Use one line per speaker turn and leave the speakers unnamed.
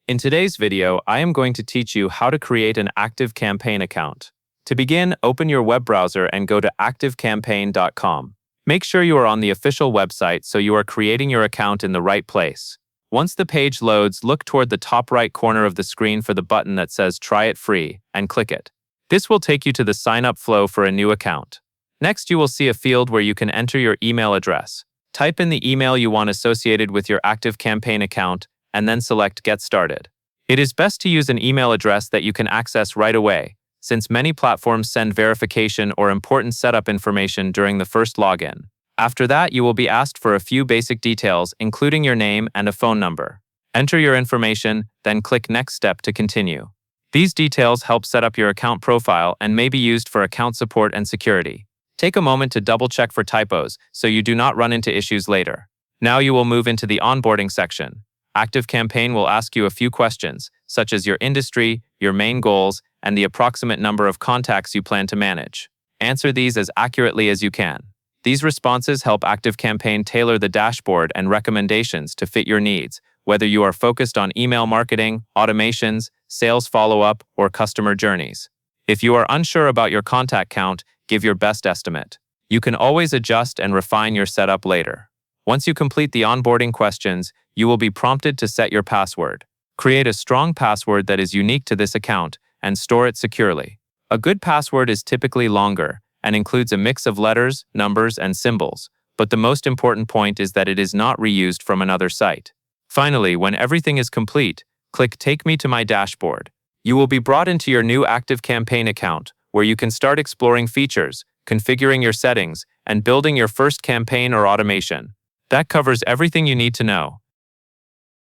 In today's video, I am going to teach you how to create an Activecampaign account. To begin, open your web browser and go to activecampaign.com. Make sure you are on the official website so you are creating your account in the right place. Once the page loads, look toward the top right corner of the screen for the button that says Try It Free and click it. This will take you to the sign-up flow for a new account. Next, you will see a field where you can enter your email address. Type in the email you want associated with your Activecampaign account and then select Get Started. It is best to use an email address that you can access right away, since many platforms send verification or important setup information during the first login. After that, you will be asked for a few basic details, including your name and a phone number. Enter your information, then click Next Step to continue. These details help set up your account profile and may be used for account support and security. Take a moment to double-check for typos so you do not run into issues later. Now you will move into the onboarding section. Activecampaign will ask you a few questions, such as your industry, your main goals, and the approximate number of contacts you plan to manage. Answer these as accurately as you can. These responses help Activecampaign tailor the dashboard and recommendations to fit your needs, whether you are focused on email marketing, automations, sales follow-up, or customer journeys. If you are unsure about your contact count, give your best estimate. You can always adjust and refine your setup later. Once you complete the onboarding questions, you will be prompted to set your password. Create a strong password that is unique to this account and store it securely. A good password is typically longer and includes a mix of letters, numbers, and symbols, but the most important point is that it is not reused from another site. Finally, when everything is complete, click Take Me to My Dashboard. You will be brought into your new Activecampaign account, where you can start exploring features, configuring your settings, and building your first campaign or automation. That covers everything you need to know.